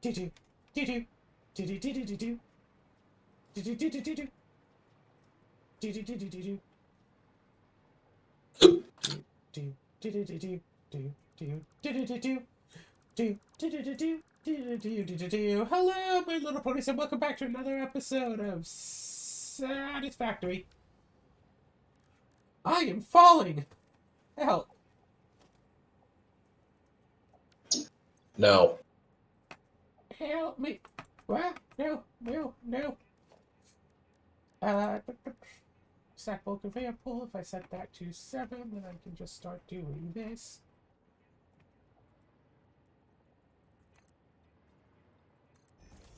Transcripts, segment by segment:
Do-do. Do-do. Do-do-do-do-do-do. Do-do-do-do-do-do. Do-do-do-do-do-do. Do do do do do do do do do do do do do do do. Hello, my little ponies, and welcome back to another episode of Satisfactory. I am falling. Help! No. Help me! What? No! No! No! Stack bulk conveyor pull. If I set that to 7, then I can just start doing this.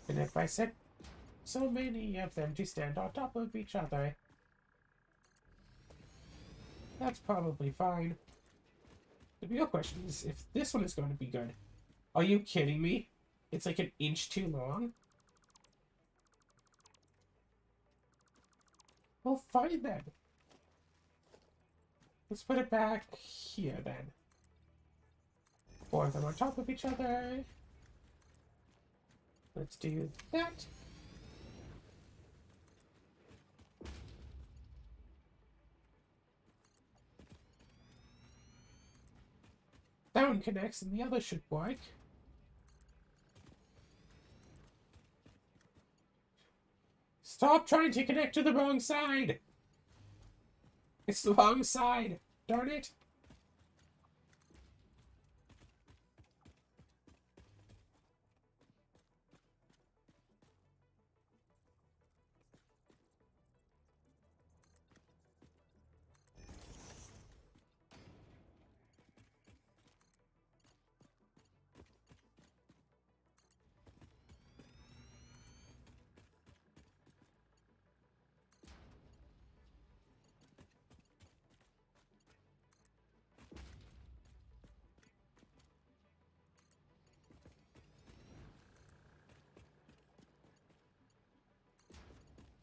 And if I set so many of them to stand on top of each other, that's probably fine. The real question is if this one is going to be good. Are you kidding me? It's like an inch too long? Well, fine then. Let's put it back here then. 4 of them on top of each other. Let's do that. That one connects and the other should work. Stop trying to connect to the wrong side! It's the wrong side! Darn it!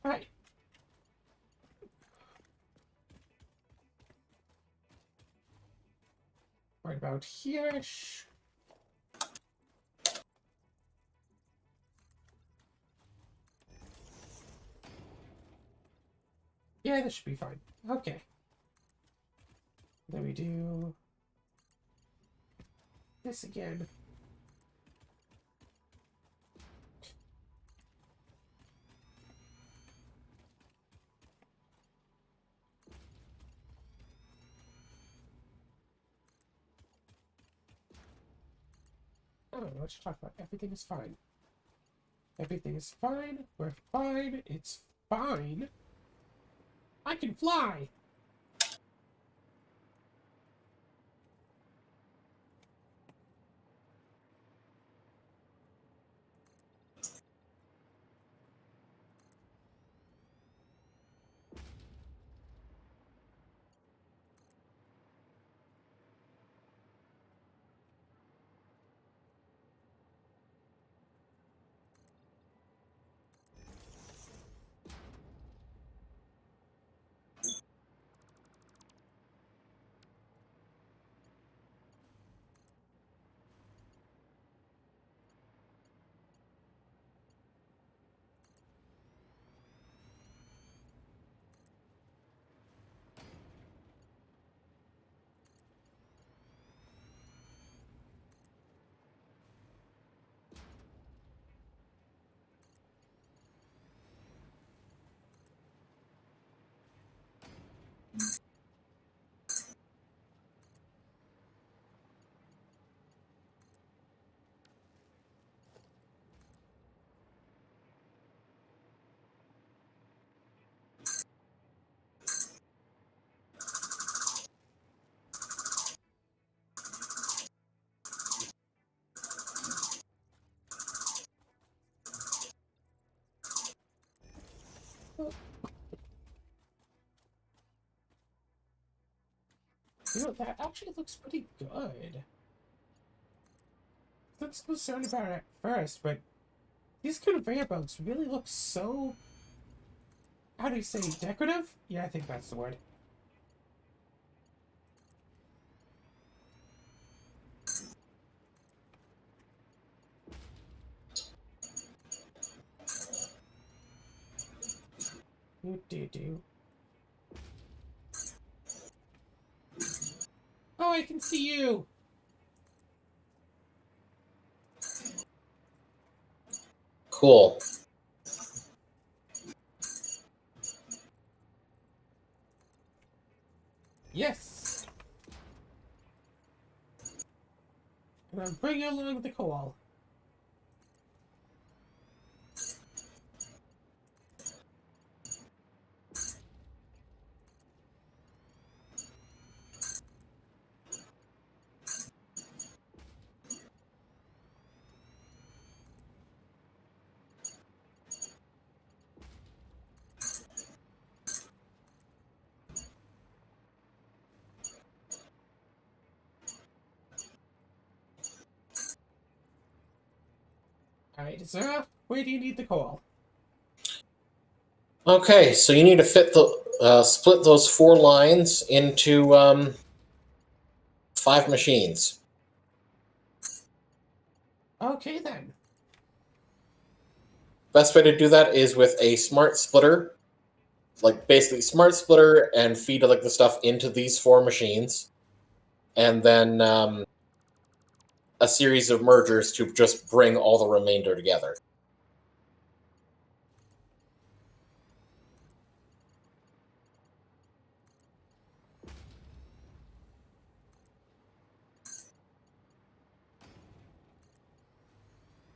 Right. Right about here-ish. Yeah, this should be fine. Okay. Then we do this again. I don't know what to talk about. Everything is fine. Everything is fine. We're fine. It's fine. I can fly! You know, that actually looks pretty good. I was concerned about it at first, but these conveyor belts really look so... How do you say? Decorative? Yeah, I think that's the word. Do. Oh, I can see you! Cool. Yes! And I'm bringing along the koal. Alright, Zara, where do you need the koal? Okay, so you need to split those 4 lines into 5 machines. Okay, then. Best way to do that is with a smart splitter. Like, basically, smart splitter and feed like the stuff into these 4 machines. And then a series of mergers to just bring all the remainder together.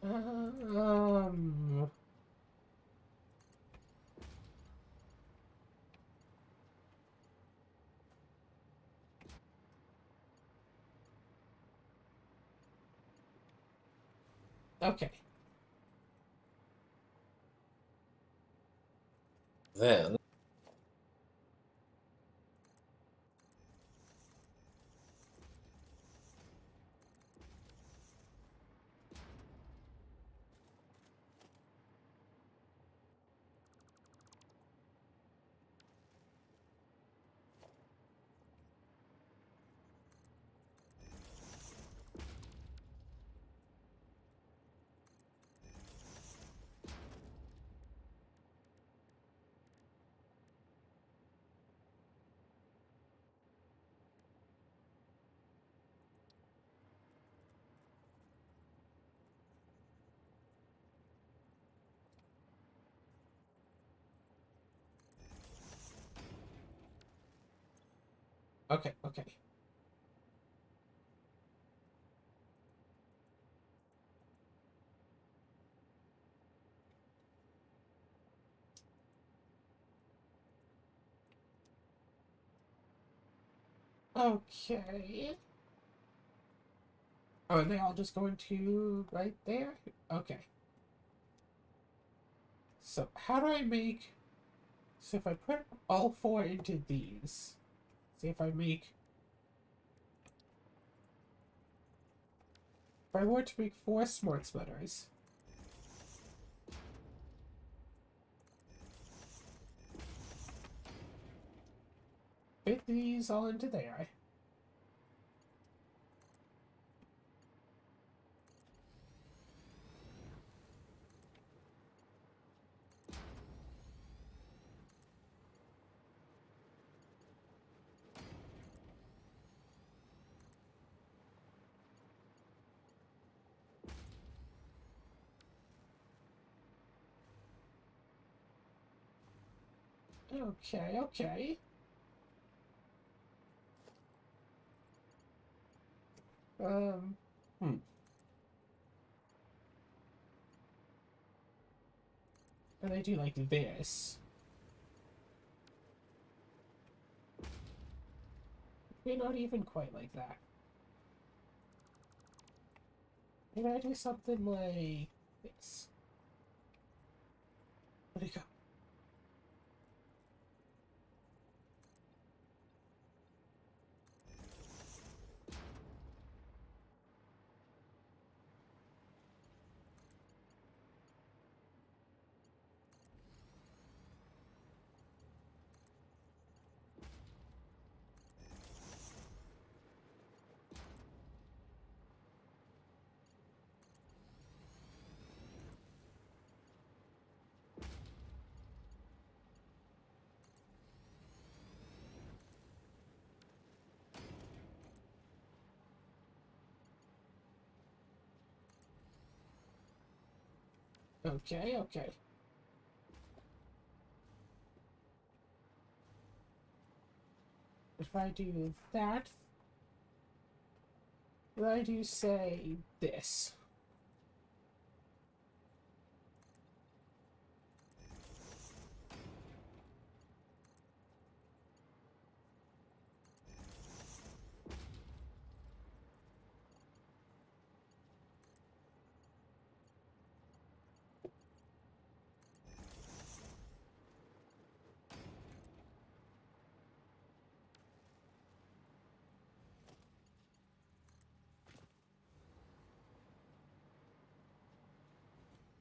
Um... Okay. Then Okay, okay. Okay. Oh, and they all just go into right there? Okay. So, how do I make... So if I put all 4 into these... See if I make... If I were to make 4 smart splitters... Fit these all into there. Okay, okay. Um, hmm. And I do like this. Maybe not even quite like that. Maybe I do something like this. Where'd it go? Okay, okay. If I do that, why do you say this?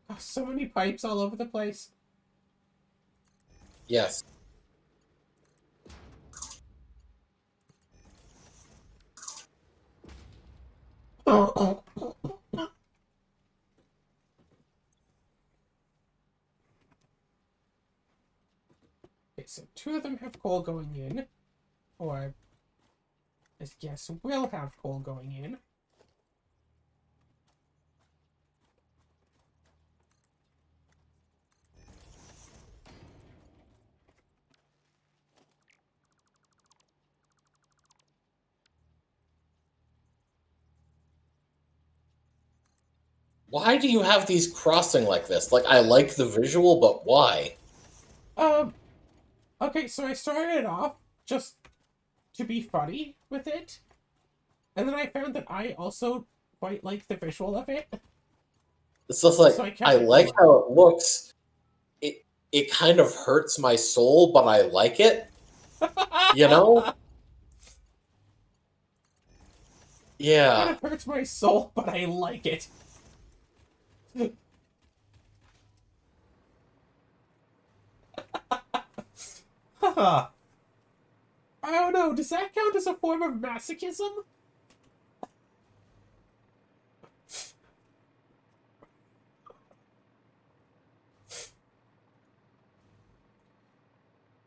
Oh, so many pipes all over the place. Yes. Okay, so two of them have coal going in, or I guess will have coal going in. Why do you have these crossing like this? Like, I like the visual, but why? Um, okay, so I started it off just to be funny with it, and then I found that I also quite like the visual of it, It's just so like, I I kept it like going. how it looks. It kind of hurts my soul, but I like it. You know? Kind Yeah. of hurts my soul, but I like it. Haha. I don't know, does that count as a form of masochism?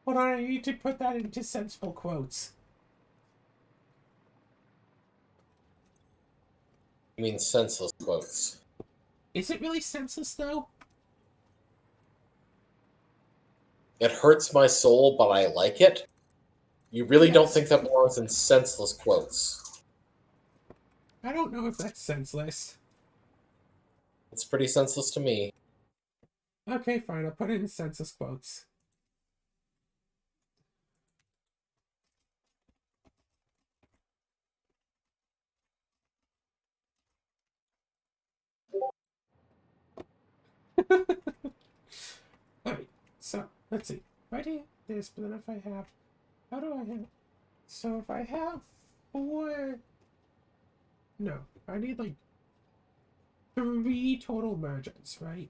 But I need to put that into sensible quotes. I mean, senseless quotes. Is it really senseless, though? It hurts my soul, but I like it. You really don't Yes. think that belongs in senseless quotes. I don't know if that's senseless. It's pretty senseless to me. Okay, fine, I'll put it in senseless quotes. Alright, so, let's see. If I do this, but then if I have... How do I have... So if I have 4... No, I need like 3 total merges, right?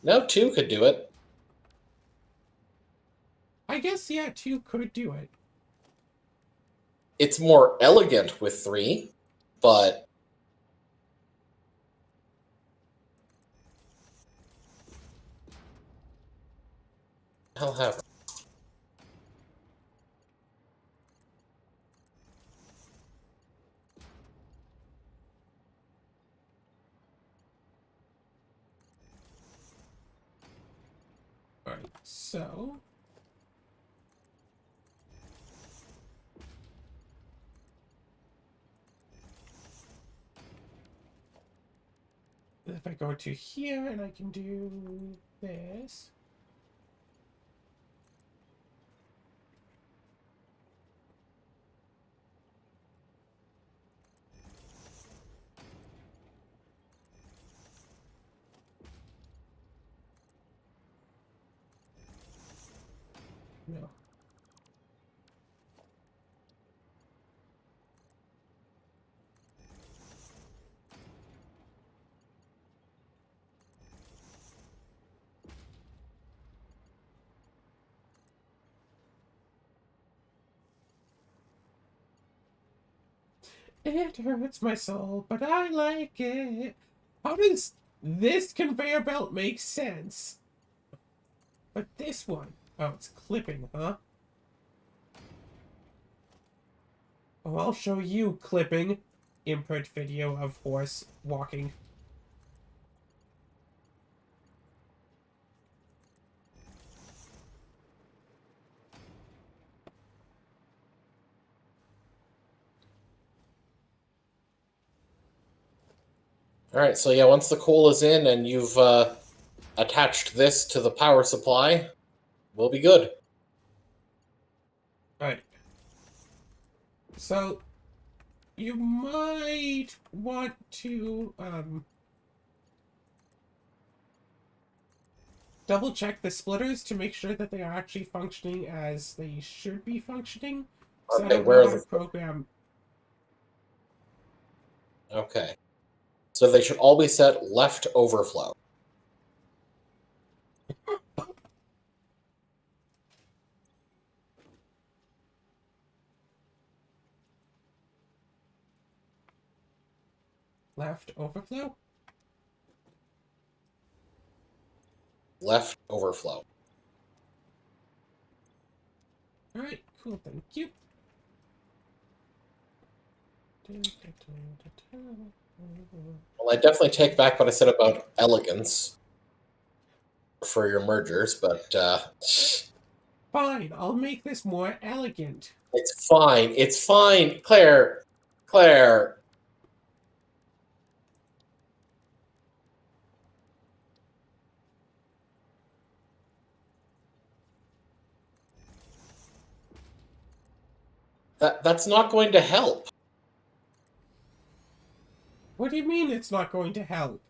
No, two could do it. I guess, yeah, 2 could do it. It's more elegant with three, but hell have. Alright, so... If I go to here and I can do this... No. It hurts my soul, but I like it. How does this conveyor belt make sense? But this one... Oh, it's clipping, huh? Oh, I'll show you clipping. input video of horse walking. All right, so yeah, once the coal is in and you've attached this to the power supply, we'll be good. Alright. So, you might want to, double check the splitters to make sure that they are actually functioning as they should be functioning. So I Okay, don't where know are how to the... program. Okay. So they should all be set left overflow. Left overflow? Left overflow. Alright, cool, thank you. Well, I definitely take back what I said about elegance for your mergers, but Fine, I'll make this more elegant. it's fine. It's fine. Claire. Claire. That's not going to help. What do you mean it's not going to help?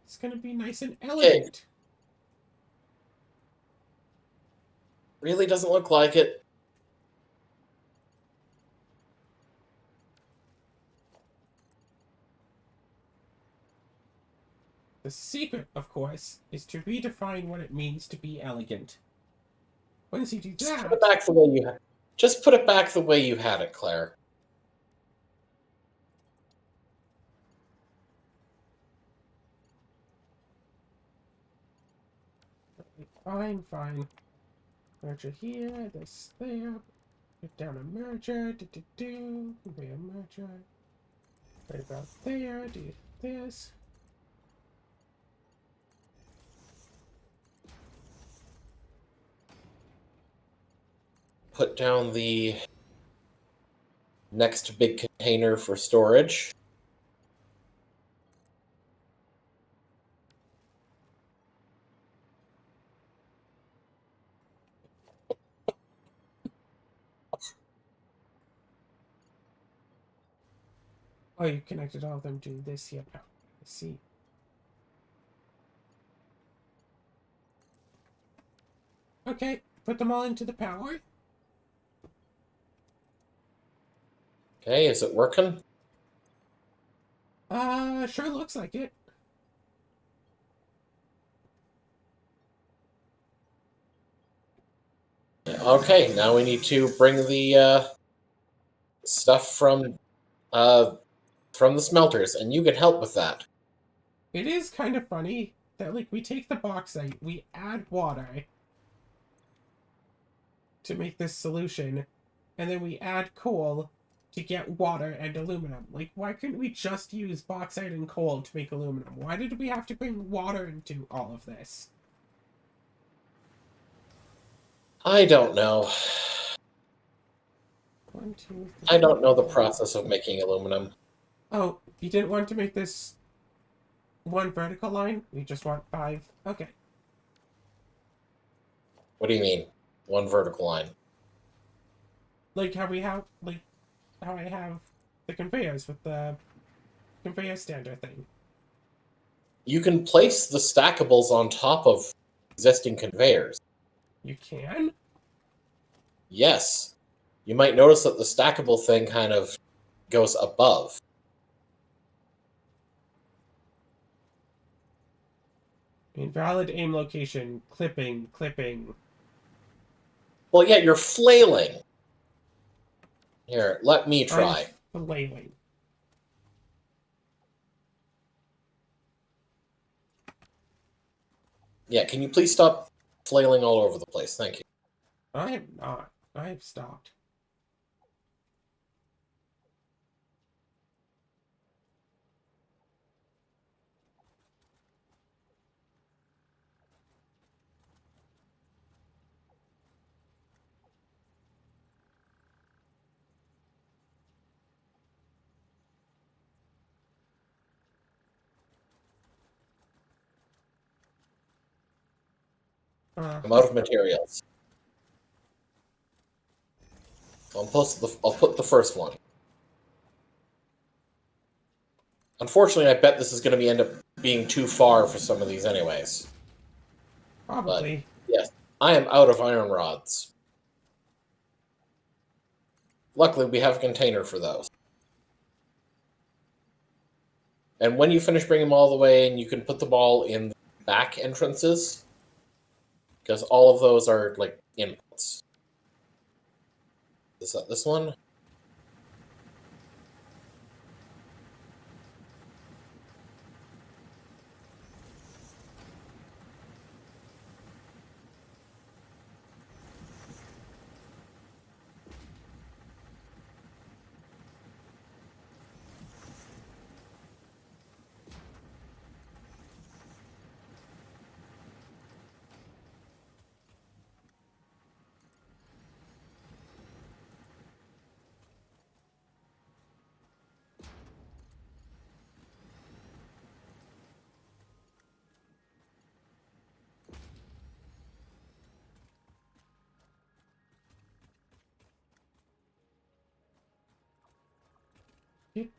It's going to be nice and It elegant. really doesn't look like it. The secret, of course, is to redefine what it means to be elegant. Once you do Just that, put it back the way you had. Just put it back the way you had it, Claire. fine. Merger here, this there. Put down a merger, convey a merger. Right about there, do this. Put down the next big container for storage. Oh, you connected all of them to this here. I see. Okay, put them all into the power. Okay, is it working? Sure looks like it. Okay, now we need to bring the stuff from the smelters, and you can help with that. It is kind of funny that, like, we take the bauxite, we add water to make this solution, and then we add coal to get water and aluminum. Like, why couldn't we just use bauxite and coal to make aluminum? Why did we have to bring water into all of this? I don't know. 1, 2, 3. I don't know the process of making aluminum. Oh, you didn't want to make this one vertical line? We just want 5. Okay. What do you mean? One vertical line. Like how we have, like, how I have the conveyors with the conveyor stander thing. You can place the stackables on top of existing conveyors. You can? Yes. You might notice that the stackable thing kind of goes above. Invalid aim location. Clipping. Well, yeah, you're flailing. Here, let me try. I'm flailing. Yeah, can you please stop flailing all over the place? Thank you. I am not. I have stopped. I'm out of materials. So I'll put the first one. Unfortunately, I bet this is going to end up being too far for some of these anyways. Probably. But, yes, I am out of iron rods. Luckily, we have a container for those. And when you finish bringing them all the way in, you can put them all in the back entrances, because all of those are, like, inputs. Is that this one?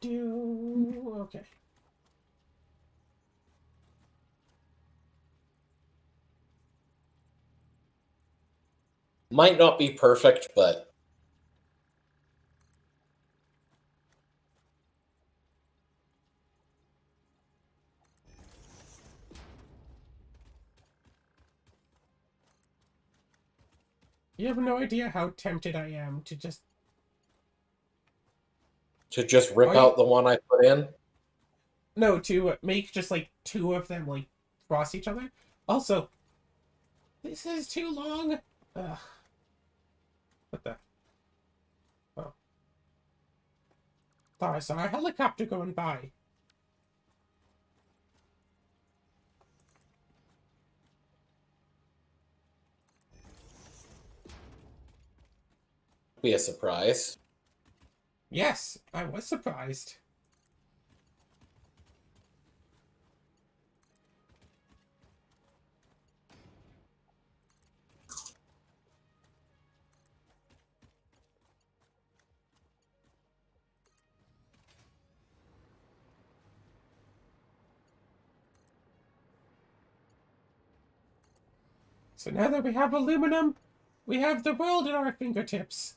Okay. Might not be perfect, but You have no idea how tempted I am to just... to just rip Oh, yeah. out the one I put in. No, to make just, like, two of them, like, cross each other. Also, this is too long. Ugh. What the... Oh. Thought I saw a helicopter going by. Be a surprise. Yes, I was surprised. So now that we have aluminum, we have the world at our fingertips.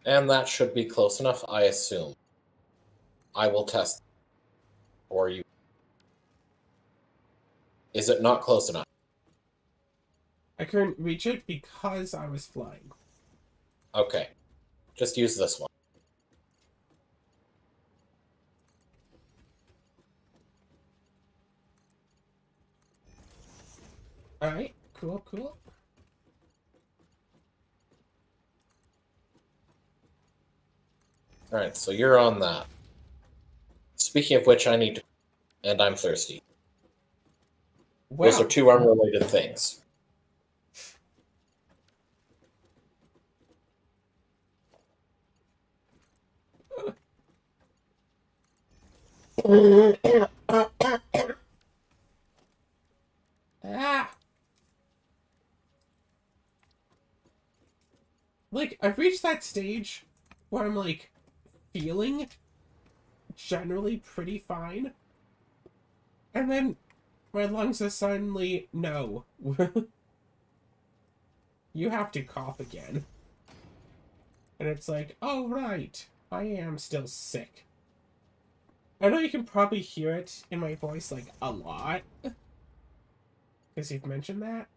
And that should be close enough, I assume. I will test. Or you. Is it not close enough? I couldn't reach it because I was flying. Okay. Just use this one. Alright, cool, cool. Alright, so you're on that. Speaking of which, I need to... And I'm thirsty. Those are Well, two unrelated things. ah! Like, I've reached that stage where I'm, like, feeling generally pretty fine. And then my lungs are suddenly, no. You have to cough again. And it's like, oh, right. I am still sick. I know you can probably hear it in my voice, like, a lot. Because you've mentioned that.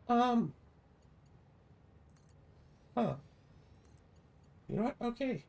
Um. Huh. You know what? Okay.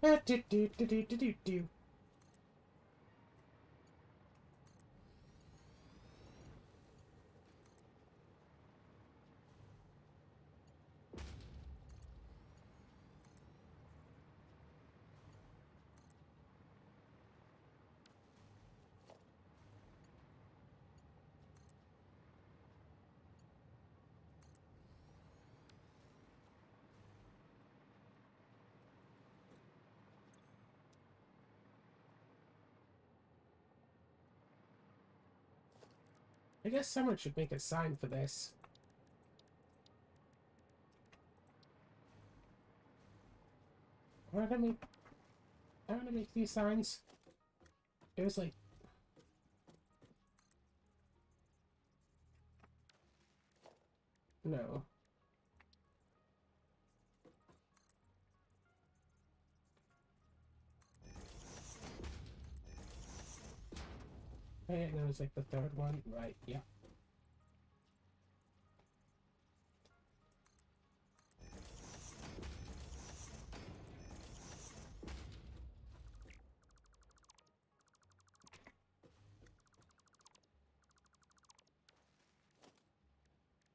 Do, do, do, do, do, do, do. I guess someone should make a sign for this. Why don't I make? I want to make these signs. It was like. No. And it was like the third one, right? Yeah.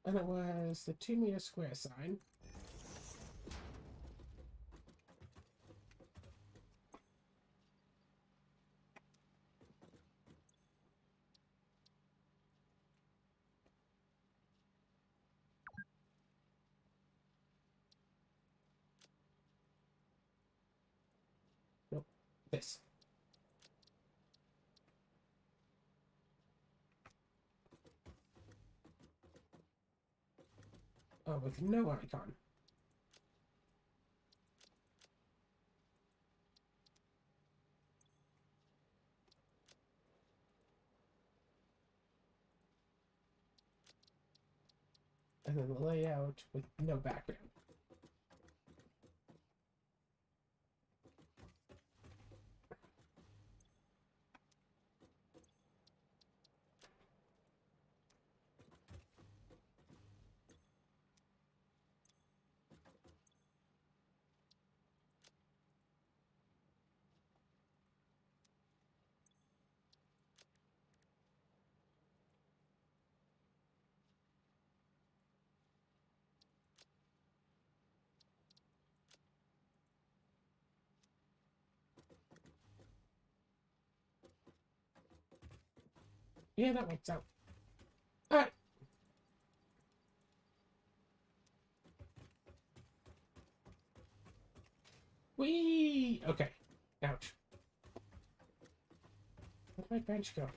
And it was the 2-meter square sign. Nope. This. Oh, with no icon. And then the layout with no background. Yeah, that works out. Alright. Whee! Okay. Ouch. Where'd my bench go?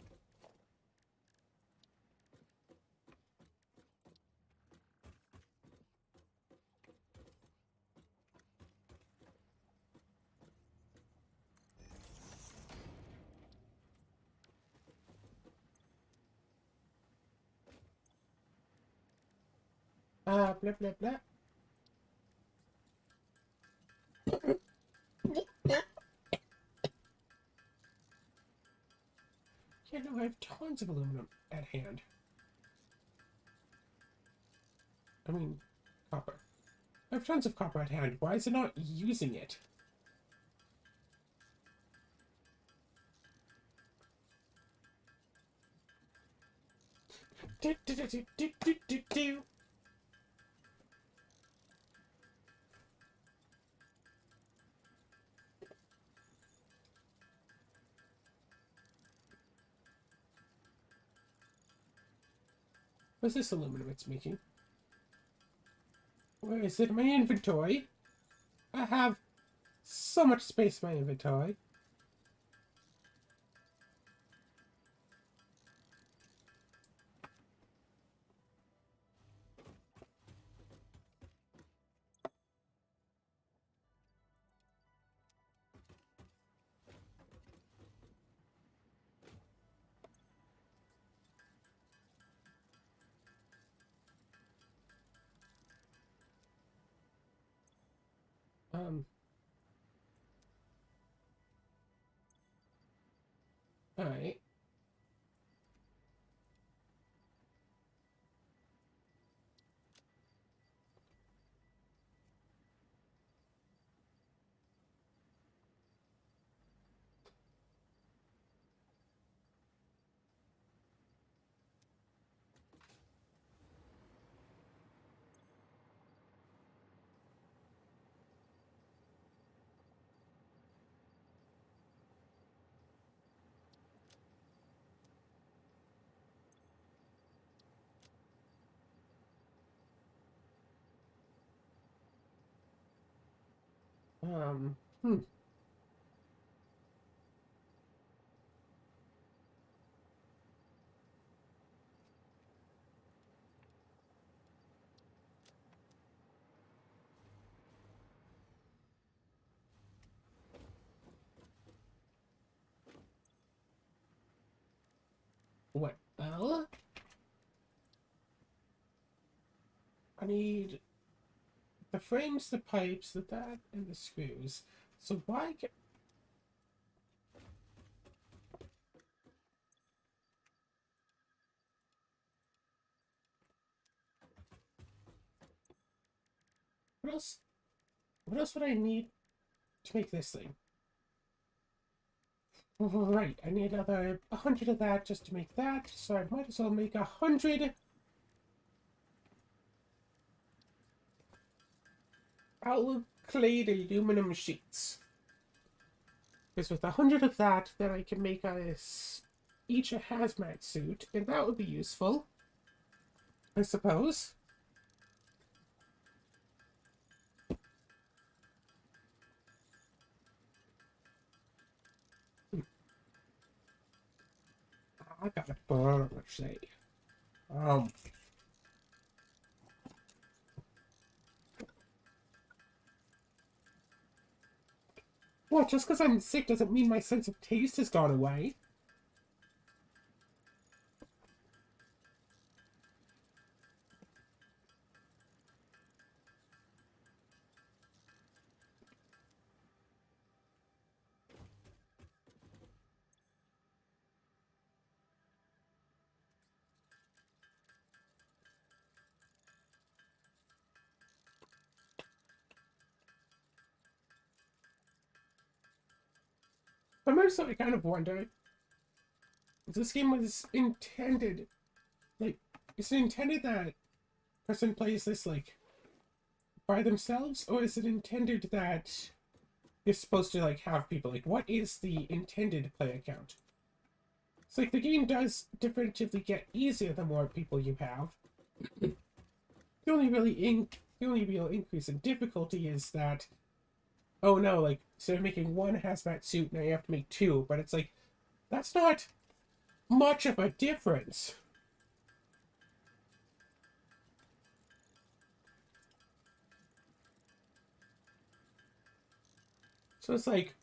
Blah, blah, blah. Yeah, no, I have tons of aluminum at hand. I mean, copper. I have tons of copper at hand. Why is it not using it? Do, do, do, do, do, do, do, do. What's this aluminum it's making? Where is it in my inventory? I have so much space in my inventory. Alright. Um, hmm. Well, I need the frames, the pipes, that, and the screws. So why get... What else? What else would I need to make this thing? Right, I need another 100 of that just to make that, so I might as well make 100 alkylated aluminum sheets. Because with 100 of that, then I can make us each a hazmat suit, and that would be useful, I suppose. I got a burn, let's say. Um, well, just because I'm sick doesn't mean my sense of taste has gone away. I'm also kind of wondering if this game was intended, like, is it intended that person plays this, like, by themselves, or is it intended that you're supposed to, like, have people? Like, what is the intended play account? It's like the game does definitively get easier the more people you have. The only real increase in difficulty is that, oh no, like, instead of making one hazmat suit, now you have to make two. But it's like, that's not much of a difference. So it's like,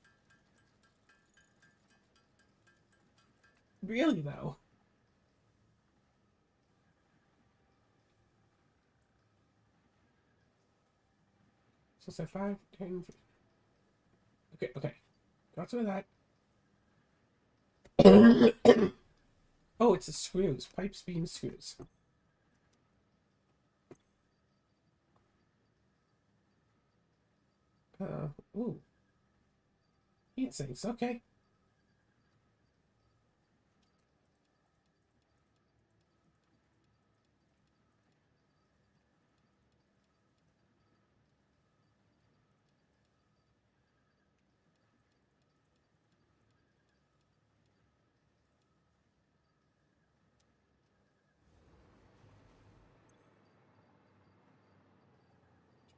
really though? So it's like 5, 10. Okay, okay. Got some of that. Oh, it's the screws. Pipes, beams, screws. Ooh. Heat sinks, okay.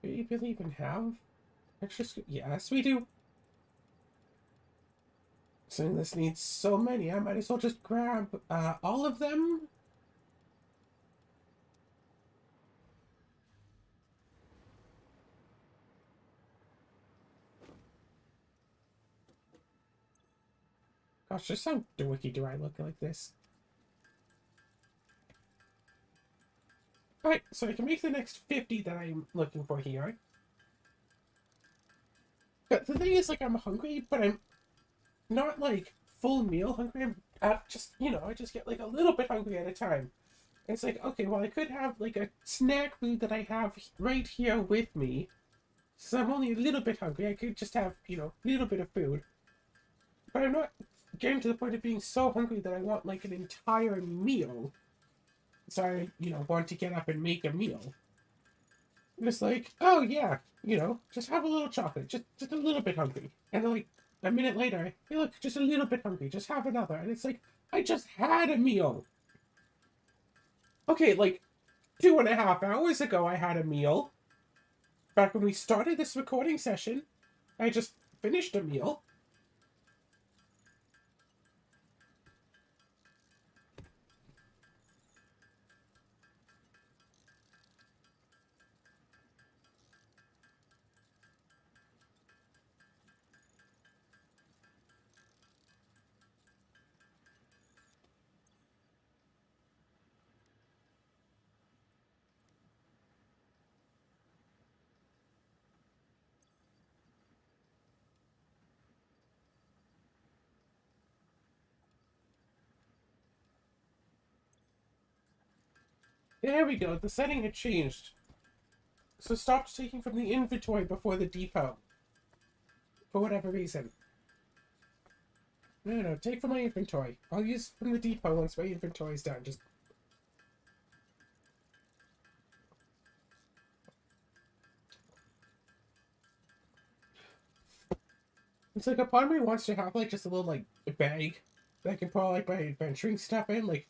Do we really even have extra screws? Yes, we do. So this needs so many, I might as well just grab all of them. Gosh, just how dorky do I look like this? Alright, so I can make the next 50 that I'm looking for here. But the thing is, like, I'm hungry, but I'm not, like, full meal hungry. I'm just, I just get, like, a little bit hungry at a time. And it's like, okay, well, I could have, like, a snack food that I have right here with me. So I'm only a little bit hungry. I could just have, a little bit of food. But I'm not getting to the point of being so hungry that I want, like, an entire meal. So I, want to get up and make a meal. And it's like, oh yeah, just have a little chocolate, just a little bit hungry. And then like a minute later, hey look, just a little bit hungry, just have another. And it's like, I just had a meal. Okay, like 2.5 hours ago I had a meal. Back when we started this recording session. I just finished a meal. There we go. The setting had changed. So stop taking from the inventory before the depot. For whatever reason. No, take from my inventory. I'll use from the depot once my inventory's done. Just... It's like a part of me wants to have like just a little like bag that I can put all like my adventuring stuff in. Like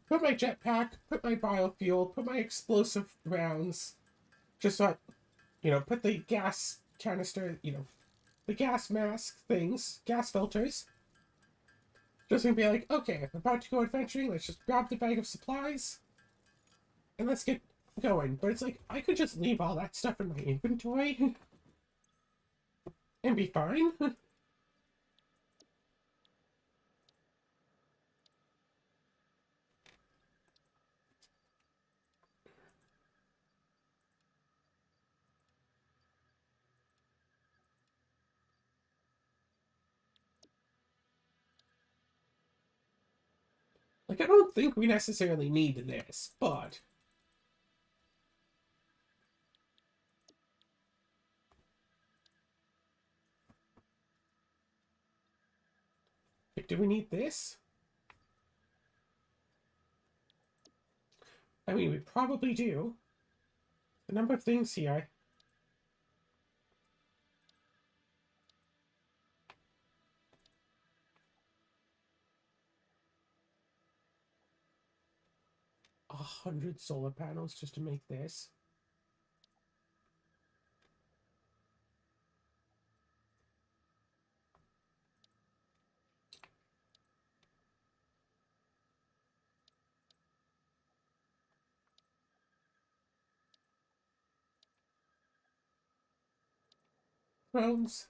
put my jetpack, put my biofuel, put my explosive rounds. Just so I, put the gas canister, the gas mask things, gas filters. Just gonna be like, okay, I'm about to go adventuring, let's just grab the bag of supplies and let's get going. But it's like, I could just leave all that stuff in my inventory and be fine. Like, I don't think we necessarily need this, but... Like, do we need this? I mean, we probably do. The number of things here. A 100 solar panels just to make this. Rounds.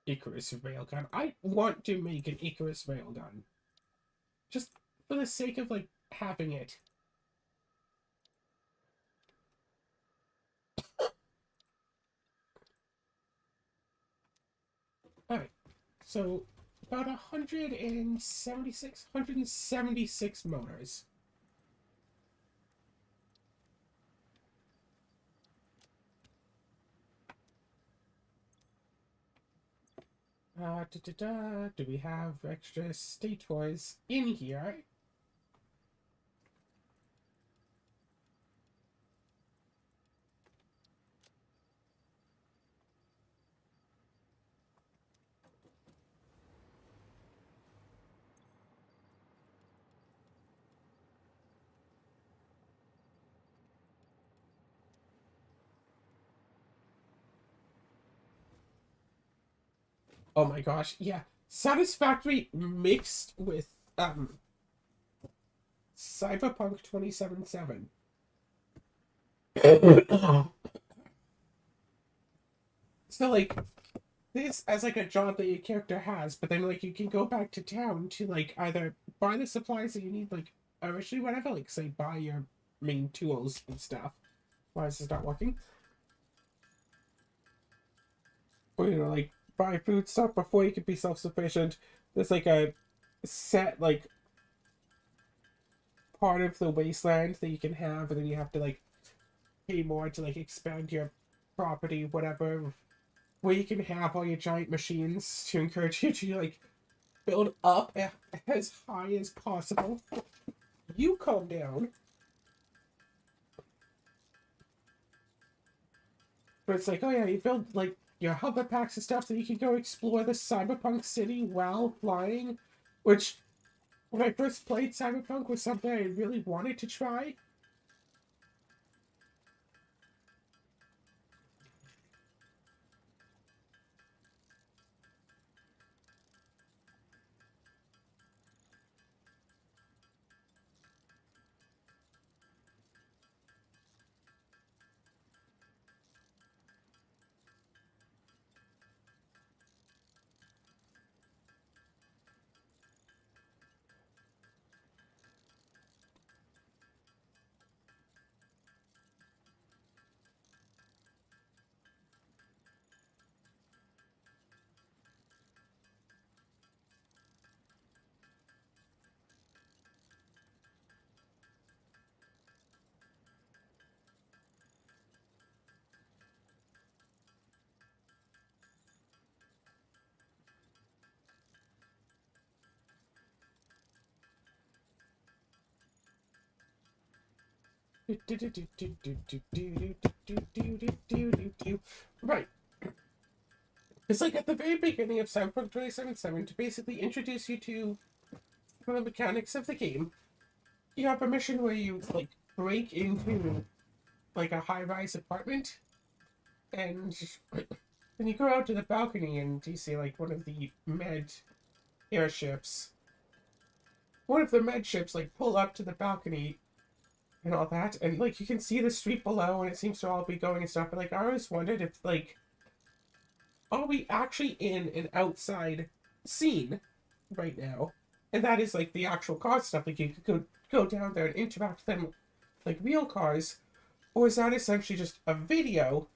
Icarus railgun. I want to make an Icarus railgun. Just for the sake of, like, having it. Alright. So, about 176 motors. Do we have extra state toys in here? Oh my gosh, yeah. Satisfactory mixed with Cyberpunk 2077. So like this as like a job that your character has, but then like you can go back to town to like either buy the supplies that you need, like originally whatever, like say buy your main tools and stuff. Why is this not working? Or like buy food stuff before you can be self-sufficient. There's like a set like part of the wasteland that you can have, and then you have to like pay more to like expand your property, whatever, where you can have all your giant machines to encourage you to like build up as high as possible. You calm down. But it's like, oh yeah, you build like your hover packs and stuff so you can go explore the cyberpunk city while flying, which when I first played Cyberpunk was something I really wanted to try. Right. It's like at the very beginning of Cyberpunk 2077 to basically introduce you to the mechanics of the game. You have a mission where you like break into like a high-rise apartment, and then you go out to the balcony and you see like one of the med airships. One of the med ships like pull up to the balcony and all that, and like you can see the street below, and it seems to all be going and stuff. But like I always wondered if like, are we actually in an outside scene right now? And that is like the actual car stuff. Like you could go down there and interact with them like real cars, or is that essentially just a video?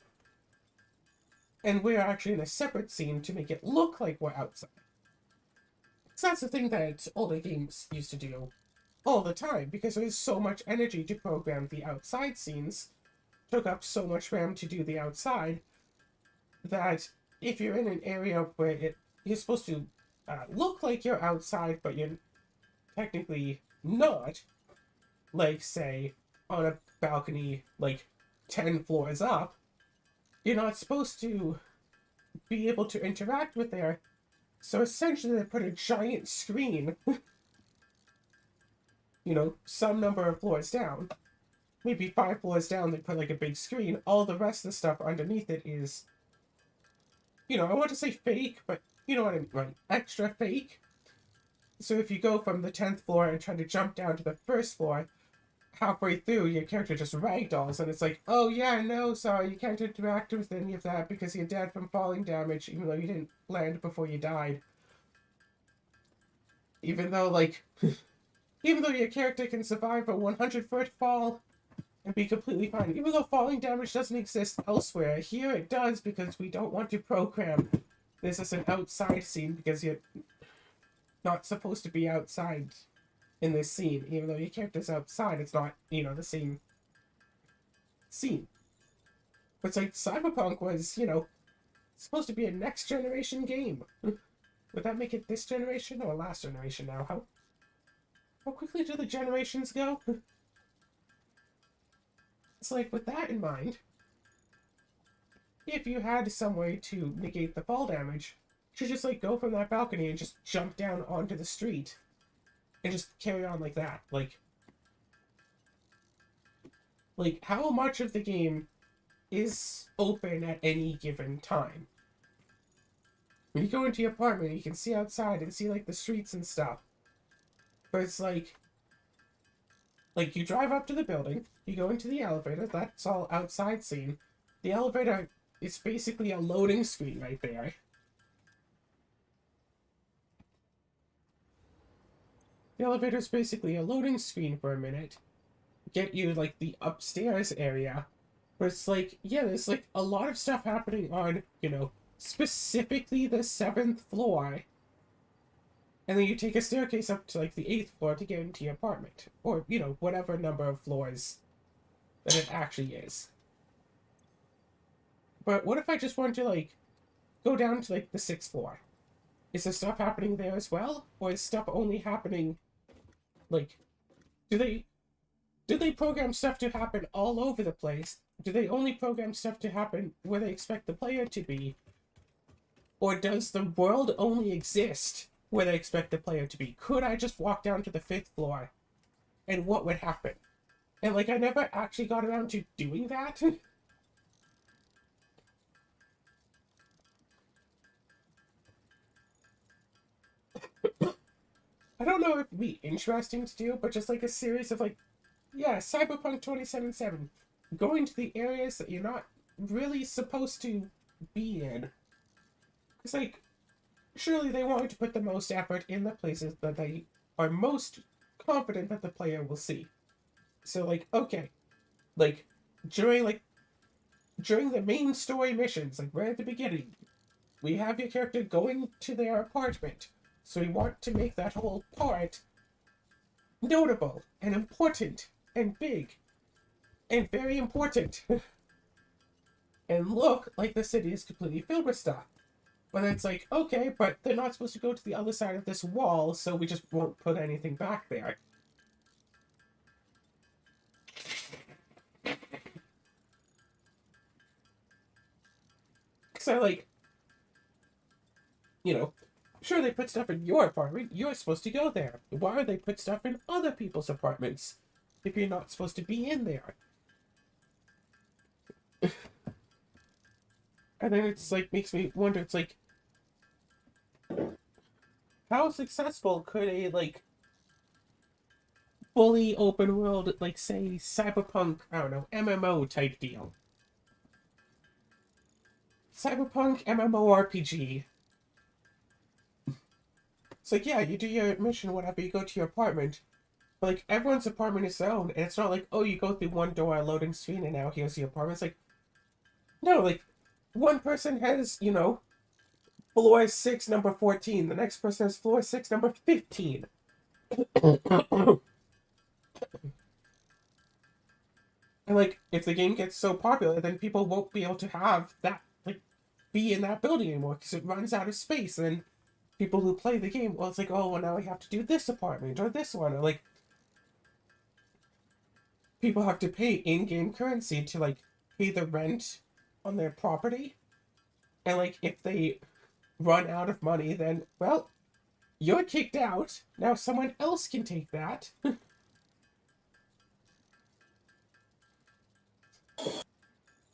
And we're actually in a separate scene to make it look like we're outside. So that's the thing that older games used to do all the time, because there's so much energy to program the outside scenes, took up so much RAM to do the outside, that if you're in an area where you're supposed to look like you're outside, but you're technically not, like, say, on a balcony, like, 10 floors up, you're not supposed to be able to interact with there. So essentially they put a giant screen, you know, some number of floors down. Maybe 5 floors down, they put like a big screen. All the rest of the stuff underneath it is, you know, I want to say fake, but you know what I mean, right? Extra fake. So if you go from the 10th floor and try to jump down to the first floor, halfway through, your character just ragdolls, and it's like, oh yeah, no, sorry, you can't interact with any of that because you're dead from falling damage, even though you didn't land before you died. Even though, like, even though your character can survive a 100-foot fall and be completely fine, even though falling damage doesn't exist elsewhere, here it does because we don't want to program this as an outside scene because you're not supposed to be outside in this scene. Even though your character's outside, it's not, you know, the same scene. But it's like Cyberpunk was, you know, supposed to be a next generation game. Would that make it this generation or last generation now? How quickly do the generations go? It's like, with that in mind, if you had some way to negate the fall damage, you should just like go from that balcony and just jump down onto the street and just carry on like that. Like how much of the game is open at any given time? When you go into your apartment, you can see outside and see like the streets and stuff. But it's like you drive up to the building, you go into the elevator, that's all outside scene. The elevator is basically a loading screen right there. The elevator is basically a loading screen for a minute. Get you like the upstairs area. But it's like, yeah, there's like a lot of stuff happening on, you know, specifically the 7th floor. And then you take a staircase up to like the 8th floor to get into your apartment. Or, you know, whatever number of floors that it actually is. But what if I just want to like go down to like the 6th floor? Is there stuff happening there as well? Or is stuff only happening like, do they program stuff to happen all over the place? Do they only program stuff to happen where they expect the player to be? Or does the world only exist where they expect the player to be? Could I just walk down to the 5th floor? And what would happen? And like, I never actually got around to doing that. I don't know if it'd be interesting to do, but just like a series of like, yeah, Cyberpunk 2077. Going to the areas that you're not really supposed to be in. It's like, surely they want to put the most effort in the places that they are most confident that the player will see. So like, okay, like during the main story missions, like right at the beginning, we have your character going to their apartment. So we want to make that whole part notable and important and big and very important and look like the city is completely filled with stuff. But it's like, okay, but they're not supposed to go to the other side of this wall, so we just won't put anything back there. So, like, sure, they put stuff in your apartment. You're supposed to go there. Why do they put stuff in other people's apartments if you're not supposed to be in there? And then it's like, makes me wonder, it's like, how successful could a, like, fully open world, like, say, cyberpunk, I don't know, MMO type deal? Cyberpunk MMORPG. It's like, yeah, you do your mission, whatever, you go to your apartment. But, like, everyone's apartment is their own, and it's not like, oh, you go through one door, loading screen, and now here's the apartment. It's like, no, like, one person has, floor 6, number 14. The next person has floor 6, number 15. And, like, if the game gets so popular, then people won't be able to have that, like, be in that building anymore, because it runs out of space, and then people who play the game, well, it's like, oh, well, now we have to do this apartment, or this one, or, like, people have to pay in-game currency to, like, pay the rent on their property. And, like, if they run out of money, then, well, you're kicked out. Now someone else can take that.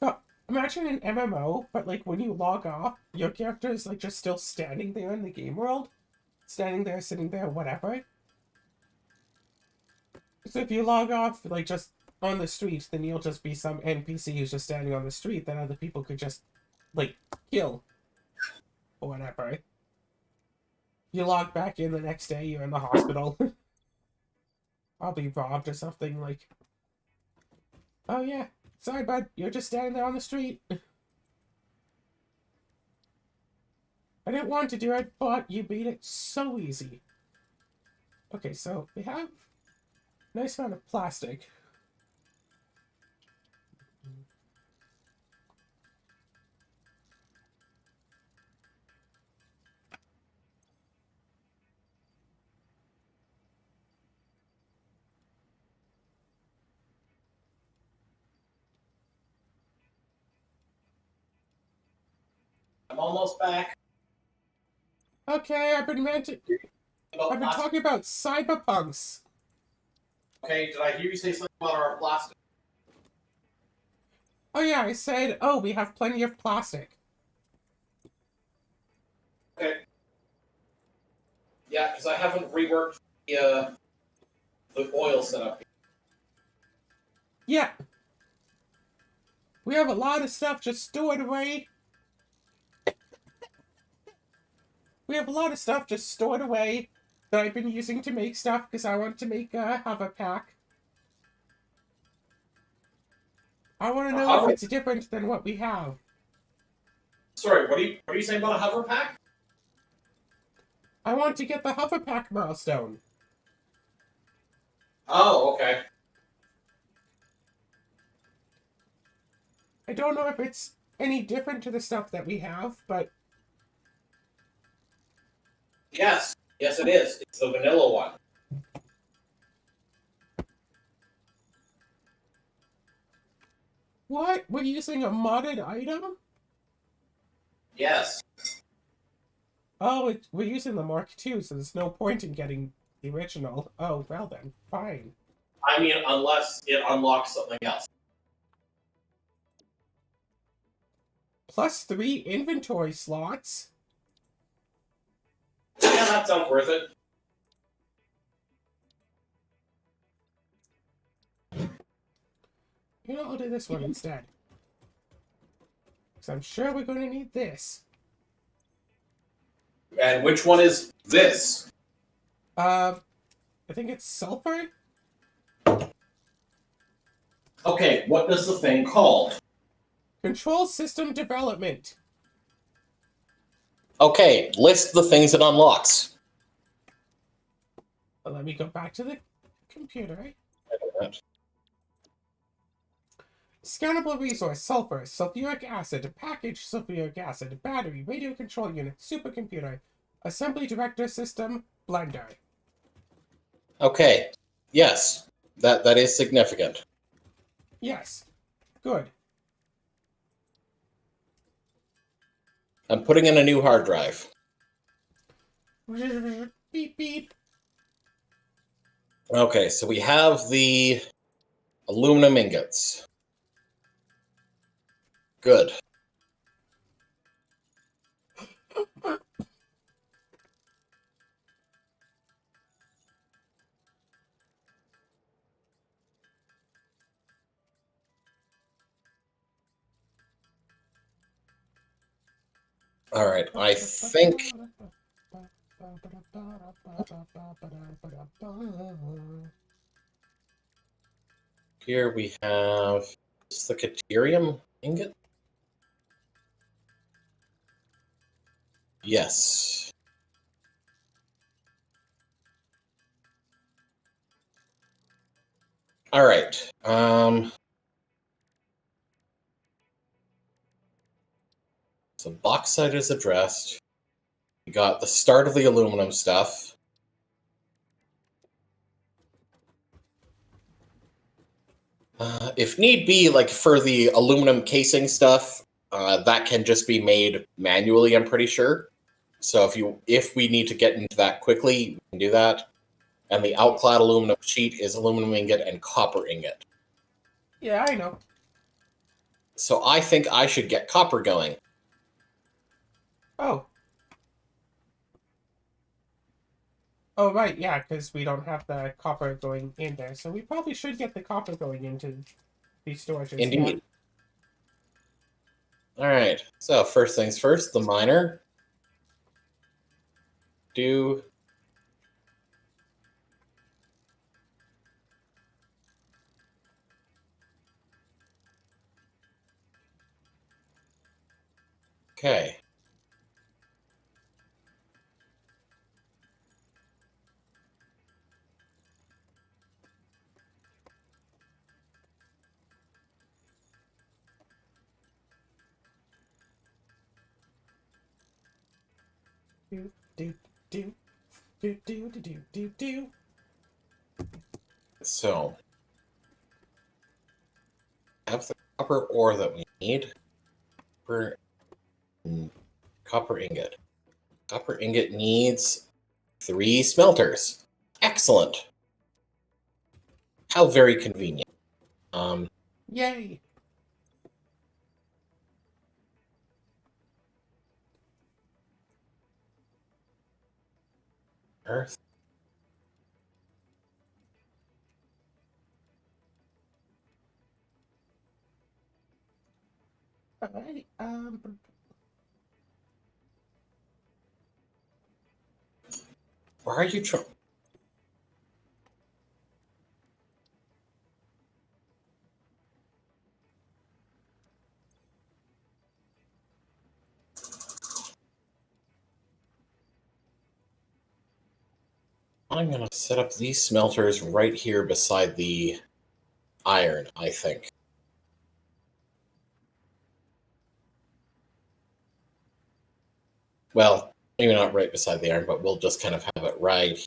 Now, imagine an MMO, but, like, when you log off, your character is, like, just still standing there in the game world. Standing there, sitting there, whatever. So if you log off, like, just on the street, then you'll just be some NPC who's just standing on the street that other people could just, like, kill. Or whatever. You log back in the next day, you're in the hospital. Probably robbed or something, like, oh yeah, sorry bud, you're just standing there on the street. I didn't want to do it, but you beat it so easy. Okay, so we have a nice amount of plastic. I'm almost back. Okay, I've been talking about cyberpunks. Okay, did I hear you say something about our plastic? Oh yeah, I said, oh, we have plenty of plastic. Okay. Yeah, because I haven't reworked the oil setup. Yeah. We have a lot of stuff just stored away. We have a lot of stuff just stored away that I've been using to make stuff because I want to make a hover pack. I want to know if it's different than what we have. Sorry, what are you saying about a hover pack? I want to get the hover pack milestone. Oh, okay. I don't know if it's any different to the stuff that we have, but Yes, it is. It's the vanilla one. what? We're using a modded item? Yes. Oh, we're using the Mark II, so there's no point in getting the original. Oh, well then, fine. I mean, unless it unlocks something else. +3 inventory slots. Yeah, that sounds worth it. You know, I'll do this one instead. Because I'm sure we're going to need this. And which one is this? I think it's sulfur? Okay, what does the thing called? Control system development. Okay, list the things it unlocks. Well, let me go back to the computer. Scannable resource, sulfur, sulfuric acid, package sulfuric acid, battery, radio control unit, supercomputer, assembly director system, blender. Okay, yes, that is significant. Yes, good. I'm putting in a new hard drive. Beep beep. Okay, so we have the aluminum ingots. Good. All right, I think here we have is the Caterium ingot. Yes. All right. So bauxite is addressed. We got the start of the aluminum stuff. If need be, like for the aluminum casing stuff, that can just be made manually, I'm pretty sure. So if we need to get into that quickly, we can do that. And the outclad aluminum sheet is aluminum ingot and copper ingot. Yeah, I know. So I think I should get copper going. Oh. Oh, right, yeah, because we don't have the copper going in there. So we probably should get the copper going into these storages. Indeed. All right. So first things first, the miner. Do okay. Do, do, do, do, do, do, do, do, do. So have the copper ore that we need. For copper ingot. Copper ingot needs 3 smelters. Excellent. How very convenient. Yay! Earth. Alright, Why are you trying? I'm gonna set up these smelters right here beside the iron, I think. Well, maybe not right beside the iron, but we'll just kind of have it right.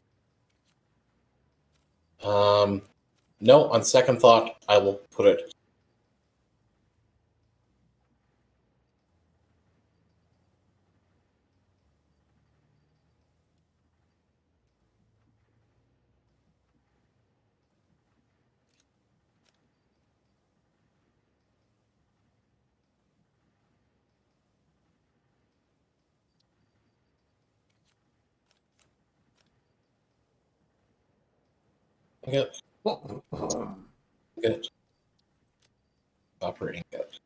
No, on second thought, I will put it. Ingot, ingot, copper ingot.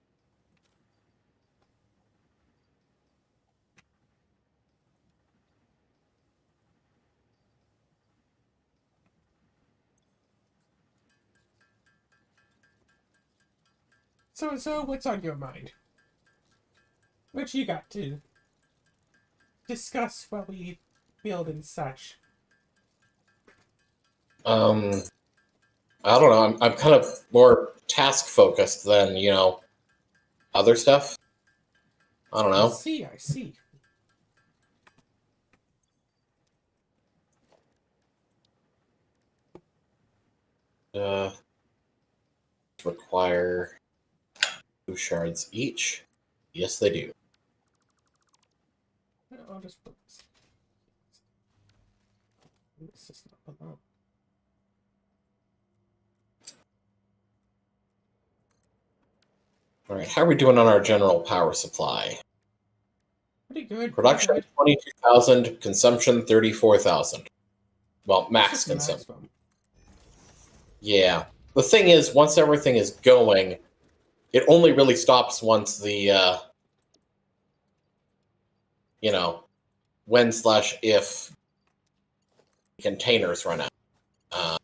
so what's on your mind? What you got to discuss while we build and such? I don't know. I'm kind of more task focused than other stuff. I don't I know. see, I see. Uh, require 2 shards each. Yes, they do. I'll just put this. This is not put that. All right, how are we doing on our general power supply? Pretty good. Production Pretty good. 22,000, consumption 34,000. Well, max Just consumption. maximum. Yeah. The thing is, once everything is going, it only really stops once the, you know, when/if containers run out. I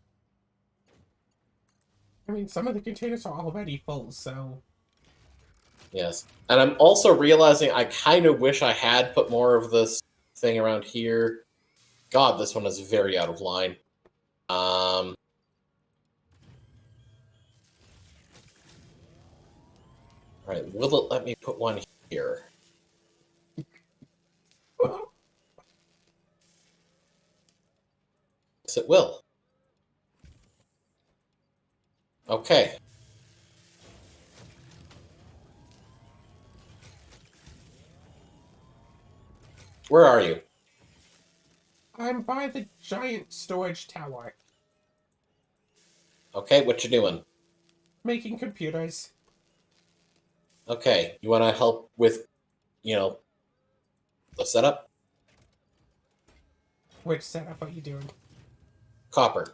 mean, some of the containers are already full, so. Yes. And I'm also realizing I kind of wish I had put more of this thing around here. God, this one is very out of line. Right, will it let me put one here? Yes, it will. Okay. Where are you? I'm by the giant storage tower, Okay, what you doing? making computers. Okay, you want to help with, you know, the setup? Which setup are you doing? Copper.